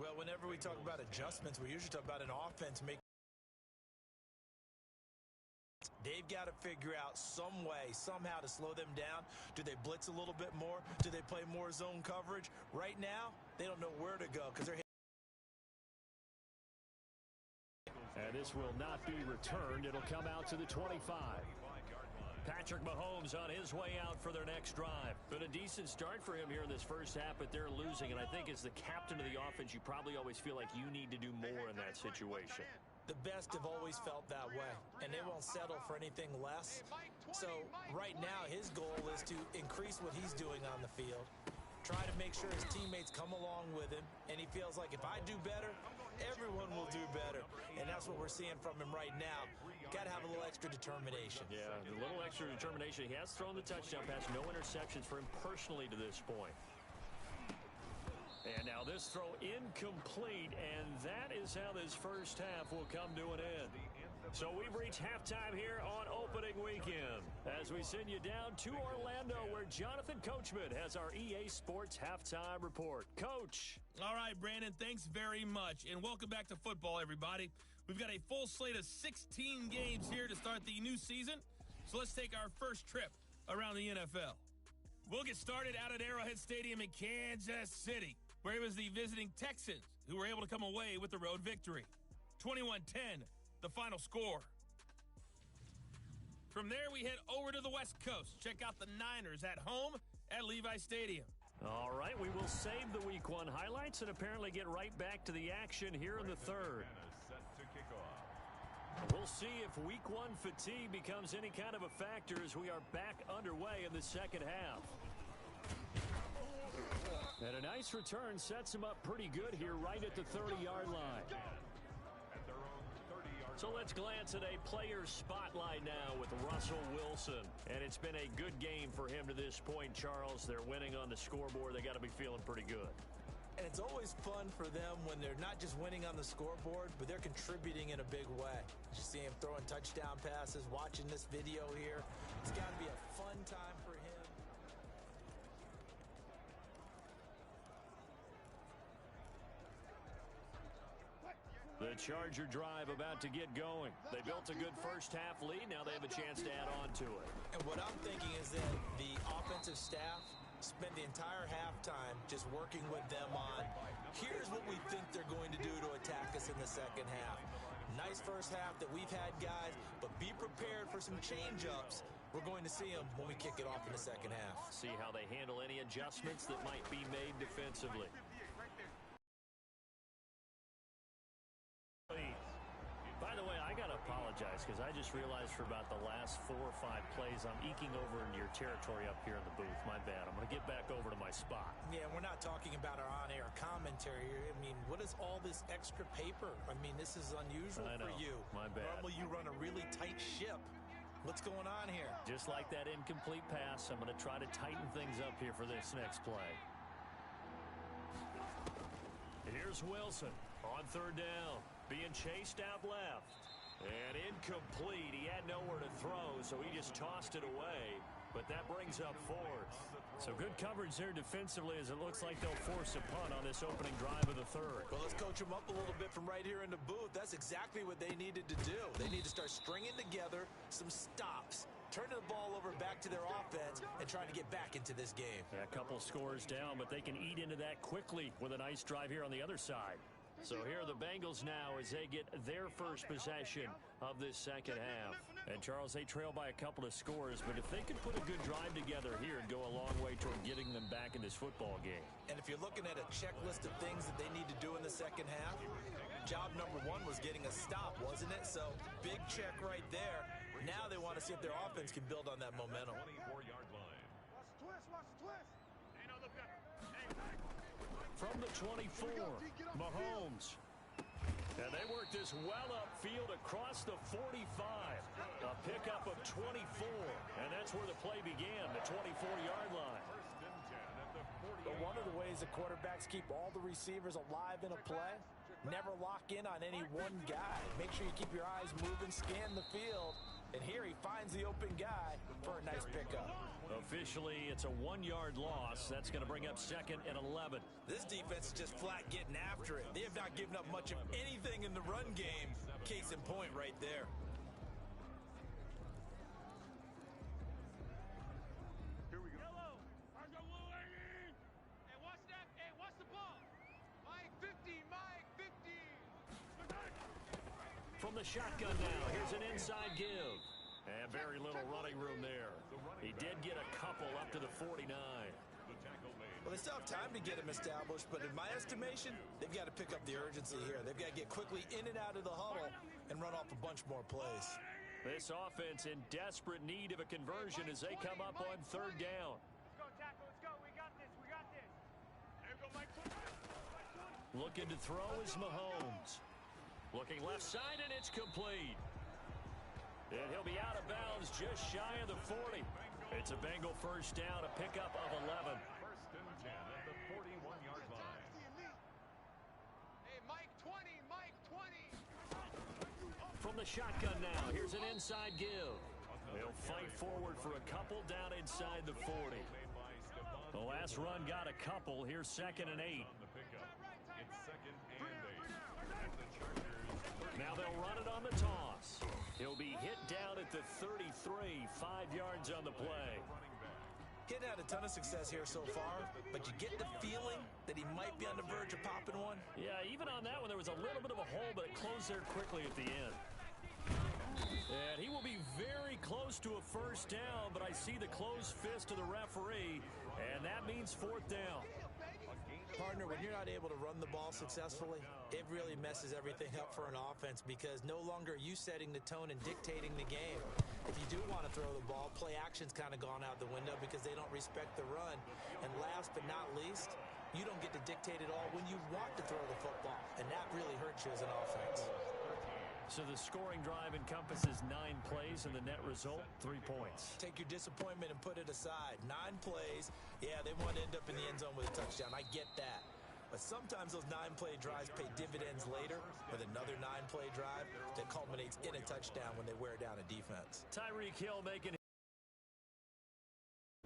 Well, whenever we talk about adjustments, we usually talk about an offense making. They've got to figure out some way, somehow to slow them down. Do they blitz a little bit more? Do they play more zone coverage? Right now, they don't know where to go because they're. And this will not be returned. It'll come out to the 25. Patrick Mahomes on his way out for their next drive. Been a decent start for him here in this first half, but they're losing. And I think as the captain of the offense, you probably always feel like you need to do more in that situation. The best have always felt that way, and they won't settle for anything less. So right now, his goal is to increase what he's doing on the field, try to make sure his teammates come along with him, and he feels like if I do better, everyone will do better. And that's what we're seeing from him right now. Got to have a little extra determination. Yeah, a little extra determination. He has thrown the touchdown pass, no interceptions for him personally to this point. And now this throw incomplete, and that is how this first half will come to an end. So we've reached halftime here on opening weekend as we send you down to Orlando where Jonathan Coachman has our EA Sports halftime report. Coach. All right, Brandon, thanks very much. And welcome back to football, everybody. We've got a full slate of 16 games here to start the new season. So let's take our first trip around the NFL. We'll get started out at Arrowhead Stadium in Kansas City, where it was the visiting Texans who were able to come away with the road victory. 21-10, the final score. From there, we head over to the West Coast. Check out the Niners at home at Levi Stadium. All right, we will save the Week 1 highlights and apparently get right back to the action here in the third. We'll see if Week 1 fatigue becomes any kind of a factor as we are back underway in the second half. And a nice return sets him up pretty good here right at the 30-yard line. So let's glance at a player spotlight now with Russell Wilson. And it's been a good game for him to this point, Charles. They're winning on the scoreboard. They got to be feeling pretty good. And it's always fun for them when they're not just winning on the scoreboard, but they're contributing in a big way. You see him throwing touchdown passes, watching this video here. It's got to be a fun time for him. The Charger drive about to get going. They built a good first half lead. Now they have a chance to add on to it. And what I'm thinking is that the offensive staff spent the entire halftime just working with them on, here's what we think they're going to do to attack us in the second half. Nice first half that we've had, guys, but be prepared for some change-ups. We're going to see them when we kick it off in the second half. See how they handle any adjustments that might be made defensively. By the way, I got to apologize because I just realized for about the last 4 or 5 plays I'm eking over into your territory up here in the booth. My bad. I'm going to get back over to my spot. Yeah, we're not talking about our on-air commentary here. I mean, what is all this extra paper? I mean, this is unusual for you. My bad. Normally you run a really tight ship. What's going on here? Just like that incomplete pass, I'm going to try to tighten things up here for this next play. Here's Wilson on third down. Being chased out left. And incomplete. He had nowhere to throw, so he just tossed it away. But that brings up fourth. So good coverage there defensively as it looks like they'll force a punt on this opening drive of the third. Well, let's coach them up a little bit from right here in the booth. That's exactly what they needed to do. They need to start stringing together some stops, turning the ball over back to their offense, and trying to get back into this game. Yeah, a couple scores down, but they can eat into that quickly with a nice drive here on the other side. So here are the Bengals now as they get their first possession of this second half. And, Charles, they trail by a couple of scores, but if they could put a good drive together here and go a long way toward getting them back in this football game. And if you're looking at a checklist of things that they need to do in the second half, job number 1 was getting a stop, wasn't it? So big check right there. Now they want to see if their offense can build on that momentum. From the 24, Mahomes. And they work this well upfield across the 45. A pickup of 24. And that's where the play began, the 24-yard line. But one of the ways the quarterbacks keep all the receivers alive in a play, never lock in on any one guy. Make sure you keep your eyes moving, scan the field, And here he finds the open guy for a nice pickup. Officially, it's a 1-yard loss. That's going to bring up 2nd and 11. This defense is just flat getting after it. They have not given up much of anything in the run game. Case in point right there. Here we go. Yellow. Hey, watch that. Hey, watch the ball. Mike 50, Mike 50. From the shotgun now, here's an inside give. And very little running room there. He did get a couple up to the 49. Well, they still have time to get him established, but in my estimation, they've got to pick up the urgency here. They've got to get quickly in and out of the huddle and run off a bunch more plays. This offense in desperate need of a conversion as they come up on 3rd down. Let's go, tackle. Let's go. We got this. We got this. There you go, Mike. Looking to throw is Mahomes. Looking left side, and it's complete. And he'll be out of bounds just shy of the 40. It's a Bengal first down, a pickup of 11. 1st and 10 at the 41-yard line. Hey, Mike 20, Mike 20. From the shotgun now, here's an inside give. They'll fight forward for a couple down inside the 40. The last run got a couple. Here's 2nd and 8. It's 2nd and 8. At the Chargers. Now they'll run it on the toss. He'll be hit down at the 33, 5 yards on the play. Getting had a ton of success here so far, but you get the feeling that he might be on the verge of popping one. Yeah, even on that one, there was a little bit of a hole, but it closed there quickly at the end. And he will be very close to a first down, but I see the closed fist of the referee, and that means 4th down. Partner, when you're not able to run the ball successfully, it really messes everything up for an offense because no longer are you setting the tone and dictating the game. If you do want to throw the ball, play action's kind of gone out the window because they don't respect the run. And last but not least, you don't get to dictate it all when you want to throw the football, and that really hurts you as an offense. So the scoring drive encompasses 9 plays, and the net result, 3 points. Take your disappointment and put it aside. 9 plays. Yeah, they want to end up in the end zone with a touchdown. I get that. But sometimes those 9-play drives pay dividends later with another 9-play drive that culminates in a touchdown when they wear down a defense. Tyreek Hill making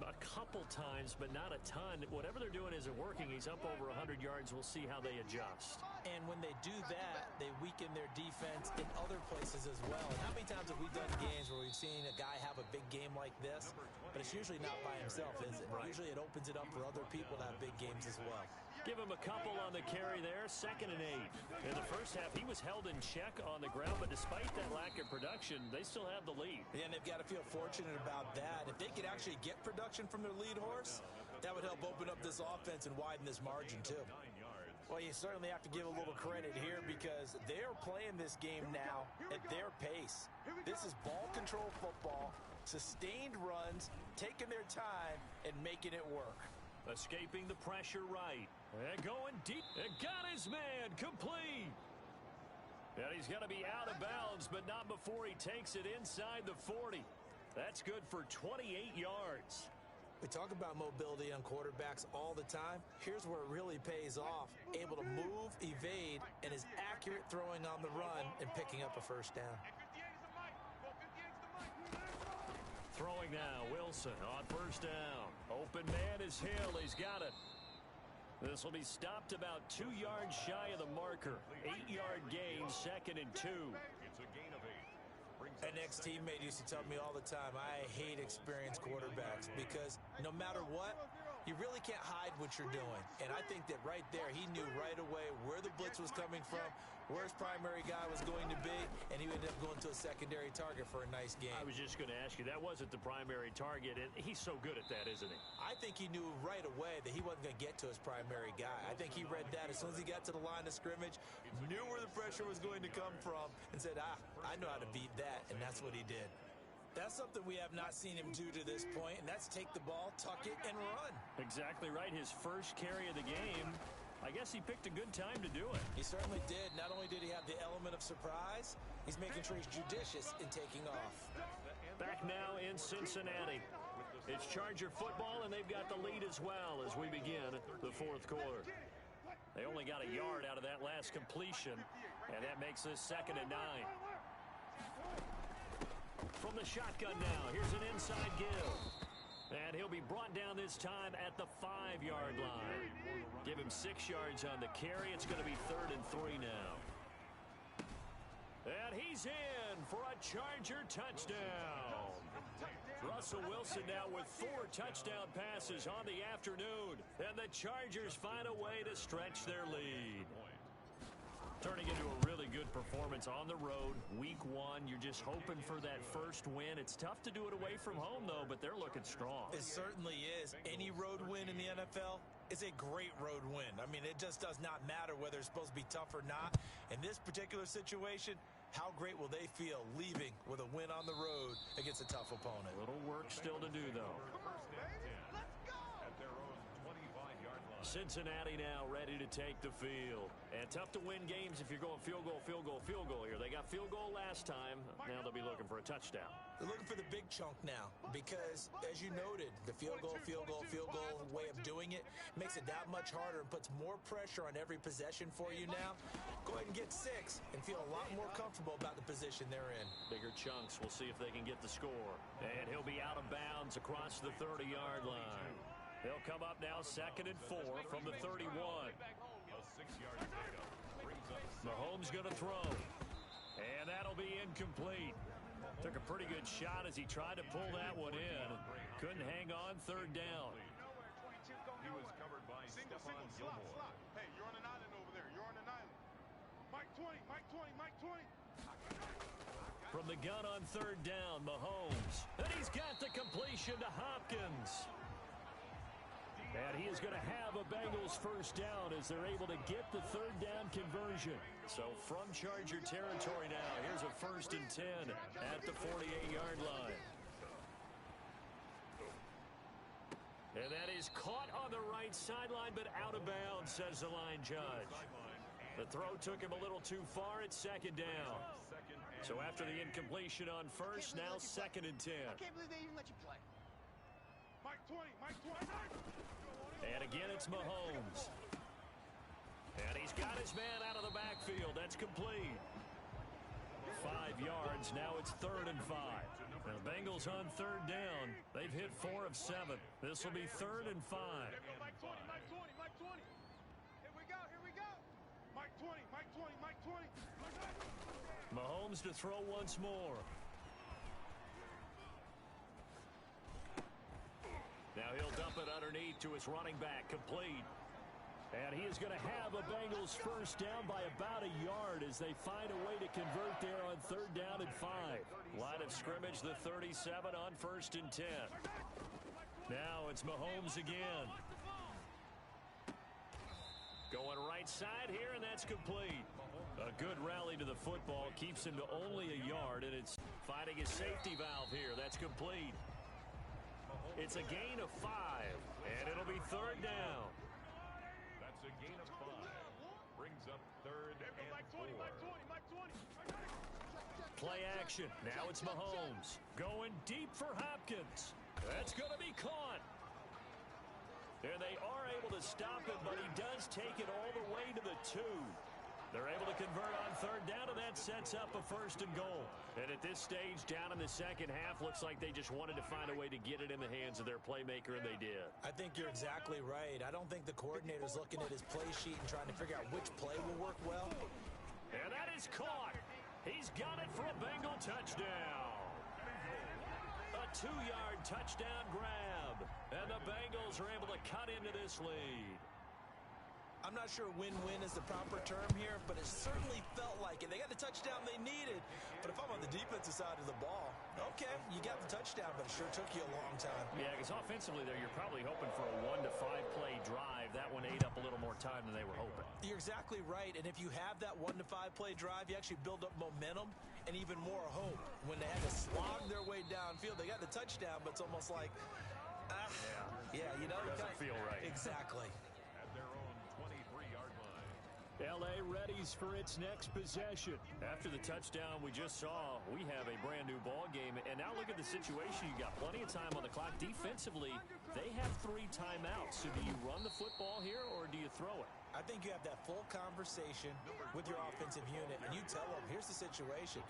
a couple times, but not a ton. Whatever they're doing isn't working. He's up over 100 yards. We'll see how they adjust. And when they do that, they weaken their defense in other places as well. And how many times have we done games where we've seen a guy have a big game like this, but it's usually not by himself, is it? Right. Usually it opens it up for other people to have big games as well. Give him a couple on the carry there, 2nd and 8. In the first half, he was held in check on the ground, but despite that lack of production, they still have the lead. Yeah, and they've got to feel fortunate about that. If they could actually get production from their lead horse, that would help open up this offense and widen this margin too. Well, you certainly have to give a little credit here because they're playing this game now at their pace. This is ball control football, sustained runs, taking their time, and making it work. Escaping the pressure right. And going deep. And got his man complete. And he's going to be out of bounds, but not before he takes it inside the 40. That's good for 28 yards. We talk about mobility on quarterbacks all the time. Here's where it really pays off. Able to move, evade, and is accurate throwing on the run and picking up a first down. Throwing now, Wilson on first down. Open man is Hill. He's got it. This will be stopped about 2 yards shy of the marker. 8-yard gain, 2nd and 2. It's a gain of 8. An ex-teammate used to tell me all the time, I hate experienced quarterbacks because no matter what, you really can't hide what you're doing. And I think that right there, he knew right away where the blitz was coming from, where his primary guy was going to be, and he ended up going to a secondary target for a nice game. I was just going to ask you, that wasn't the primary target, and he's so good at that, isn't he? I think he knew right away that he wasn't going to get to his primary guy. I think he read that as soon as he got to the line of scrimmage, knew where the pressure was going to come from, and said, I know how to beat that, and that's what he did. That's something we have not seen him do to this point, and that's take the ball, tuck it, and run. Exactly right. His first carry of the game. I guess he picked a good time to do it. He certainly did. Not only did he have the element of surprise, he's making sure he's judicious in taking off. Back now in Cincinnati. It's Charger football, and they've got the lead as well as we begin the 4th quarter. They only got a yard out of that last completion, and that makes this 2nd and 9. From the shotgun now, here's an inside give. And he'll be brought down this time at the 5-yard line. Give him 6 yards on the carry. It's going to be 3rd and 3 now. And he's in for a Charger touchdown. Russell Wilson now with 4 touchdown passes on the afternoon. And the Chargers find a way to stretch their lead. Turning into a really good performance on the road. Week 1, you're just hoping for that first win. It's tough to do it away from home, though, but they're looking strong. It certainly is. Any road win in the NFL is a great road win. I mean, it just does not matter whether it's supposed to be tough or not. In this particular situation, how great will they feel leaving with a win on the road against a tough opponent? A little work still to do, though. Cincinnati now ready to take the field. And tough to win games if you're going field goal, field goal, field goal here. They got field goal last time. Now they'll be looking for a touchdown. They're looking for the big chunk now because, as you noted, the field goal way of doing it makes it that much harder and puts more pressure on every possession for you now. Go ahead and get 6 and feel a lot more comfortable about the position they're in. Bigger chunks. We'll see if they can get the score. And he'll be out of bounds across the 30-yard line. They'll come up now 2nd and 4 from the 31. Mahomes going to throw. And that'll be incomplete. Took a pretty good shot as he tried to pull that one in. Couldn't hang on 3rd down. He was covered by Stephon Gilmore. Hey, you're on an island over there. You're on an island. Mike 20, Mike 20, Mike 20. From the gun on 3rd down, Mahomes. And he's got the completion to Hopkins. And he is going to have a Bengals first down as they're able to get the 3rd down conversion. So from Charger territory now, here's a 1st and 10 at the 48-yard line. And that is caught on the right sideline, but out of bounds, says the line judge. The throw took him a little too far at 2nd down. So after the incompletion on 1st, now 2nd and 10. I can't believe they even let you play. Mike 20, Mike 20. And again, it's Mahomes. And he's got his man out of the backfield. That's complete. 5 yards. Now it's 3rd and 5. And the Bengals on 3rd down. They've hit 4 of 7. This will be 3rd and 5. Mike 20, Mike 20, Mike 20. Here we go, here we go. Mike 20, Mike 20, Mike 20. Mahomes to throw once more. Now he'll dump it underneath to his running back, complete. And he is going to have a Bengals first down by about a yard as they find a way to convert there on 3rd down and 5. Line of scrimmage, the 37 on 1st and 10. Now it's Mahomes again. Going right side here, and that's complete. A good rally to the football, keeps him to only a yard, and it's finding his safety valve here. That's complete. It's a gain of 5, and it'll be 3rd down. That's a gain of 5. Brings up 3rd and 4. Play action. Now it's Mahomes. Going deep for Hopkins. That's going to be caught. And they are able to stop it, but he does take it all the way to the 2. They're able to convert on 3rd down, and that sets up a 1st and goal. And at this stage, down in the 2nd half, looks like they just wanted to find a way to get it in the hands of their playmaker, and they did. I think you're exactly right. I don't think the coordinator's looking at his play sheet and trying to figure out which play will work well. And that is caught. He's got it for a Bengal touchdown. A 2-yard touchdown grab. And the Bengals are able to cut into this lead. I'm not sure win-win is the proper term here, but it certainly felt like it. They got the touchdown they needed, but if I'm on the defensive side of the ball, okay, you got the touchdown, but it sure took you a long time. Yeah, because offensively there, you're probably hoping for a 1 to 5 play drive. That one ate up a little more time than they were hoping. You're exactly right, and if you have that 1 to 5 play drive, you actually build up momentum and even more hope. When they had to slog their way downfield, they got the touchdown, but it's almost like, yeah, you know, it doesn't feel right. Exactly. L.A. readies for its next possession. After the touchdown we just saw, we have a brand new ball game. And now look at the situation. You got plenty of time on the clock. Defensively, they have 3 timeouts. So do you run the football here or do you throw it? I think you have that full conversation with your offensive unit, and you tell them, here's the situation.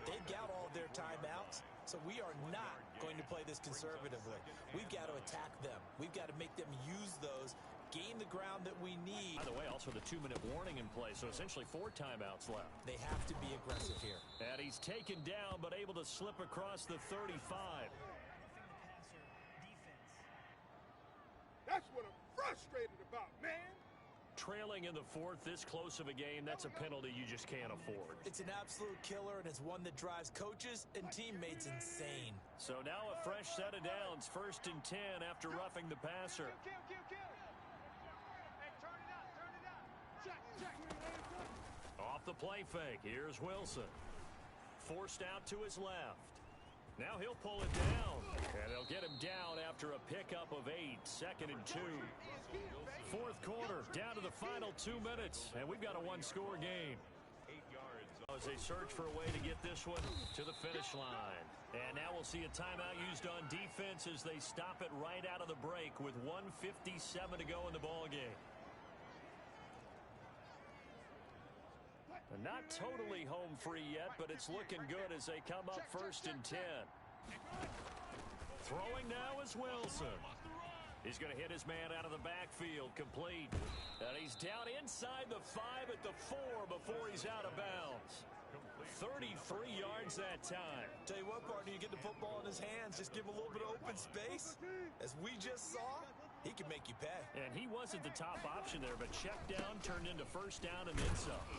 They've got all of their timeouts, so we are not going to play this conservatively. We've got to attack them. We've got to make them use those, gain the ground that we need. By the way, also the 2-minute warning in play, so essentially 4 timeouts left. They have to be aggressive here. And he's taken down, but able to slip across the 35. That's what I'm frustrated about, man. Trailing in the 4th, this close of a game, that's a penalty you just can't afford. It's an absolute killer, and it's one that drives coaches and teammates insane. So now a fresh set of downs, 1st and 10 after roughing the passer. Kill. Hey, turn it up. Check. Off the play fake, here's Wilson. Forced out to his left. Now he'll pull it down, and they'll get him down after a pickup of 8, 2nd and 2. 4th quarter, down to the final 2 minutes, and we've got a 1-score game. 8 yards. As they search for a way to get this one to the finish line. And now we'll see a timeout used on defense as they stop it right out of the break with 1:57 to go in the ballgame. Not totally home free yet, but it's looking good as they come up 1st and 10. Throwing now is Wilson. He's going to hit his man out of the backfield, complete. And he's down inside the 5 at the 4 before he's out of bounds. 33 yards that time. Tell you what, partner, you get the football in his hands, just give him a little bit of open space. As we just saw, he can make you pay. And he wasn't the top option there, but check down turned into 1st down and then some.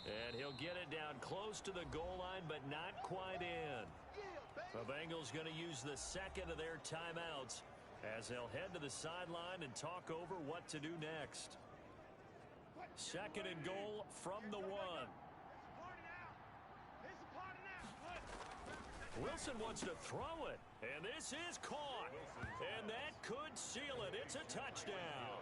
And he'll get it down close to the goal line, but not quite in. The Bengals going to use the 2nd of their timeouts as they'll head to the sideline and talk over what to do next. 2nd and goal from the 1. Wilson wants to throw it, and this is caught. And that could seal it. It's a touchdown.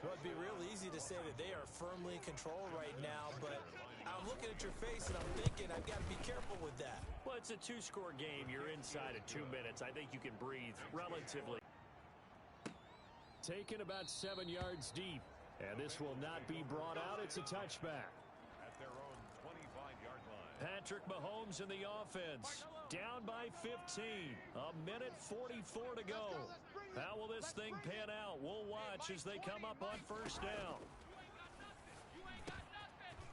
Well, it'd be real easy to say that they are firmly in control right now, but I'm looking at your face and I'm thinking I've got to be careful with that. Well, it's a 2-score game. You're inside of 2 minutes. I think you can breathe relatively. Taken about 7 yards deep, and this will not be brought out. It's a touchback. At their own 25-yard line. Patrick Mahomes in the offense. Down by 15. 1:44 to go. How will this thing pan out? We'll watch as they come up on 1st down.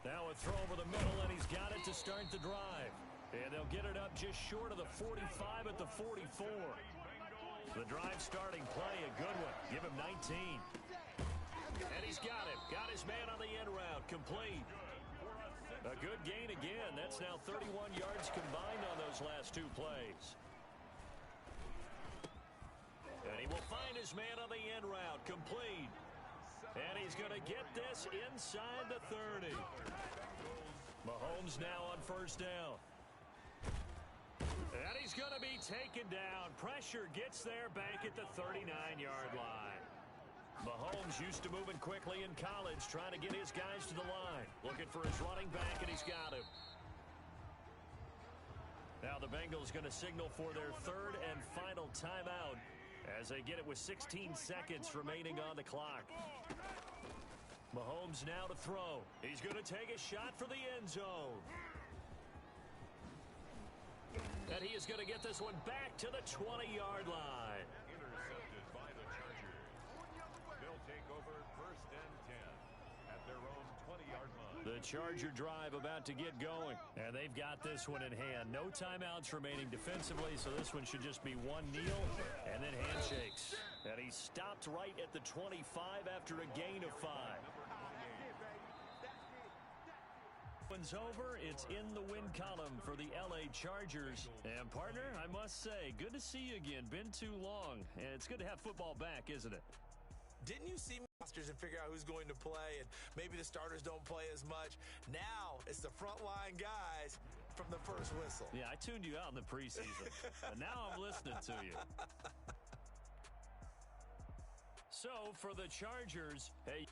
Now a throw over the middle, and he's got it to start the drive. And they'll get it up just short of the 45 at the 44. The drive starting play, a good one. Give him 19. And he's got him. Got his man on the end route. Complete. A good gain again. That's now 31 yards combined on those last 2 plays. And he will find his man on the end route. Complete. And he's going to get this inside the 30. Mahomes now on 1st down. And he's going to be taken down. Pressure gets there back at the 39-yard line. Mahomes used to moving quickly in college, trying to get his guys to the line. Looking for his running back, and he's got him. Now the Bengals going to signal for their 3rd and final timeout as they get it with 16 seconds remaining on the clock. Mahomes now to throw. He's going to take a shot for the end zone. And he is going to get this one back to the 20-yard line. Intercepted by the Chargers. They'll take over 1st and 10 at their own 20-yard line. The Charger drive about to get going. And they've got this one in hand. No timeouts remaining defensively, so this one should just be one kneel and then handshakes. And he stopped right at the 25 after a gain of 5. One's over. It's in the win column for the LA Chargers. And partner, I must say, good to see you again. Been too long. And it's good to have football back, isn't it? Didn't you see rosters and figure out who's going to play, and maybe the starters don't play as much? Now it's the frontline guys from the first whistle. Yeah, I tuned you out in the preseason. But now I'm listening to you. So for the Chargers, hey.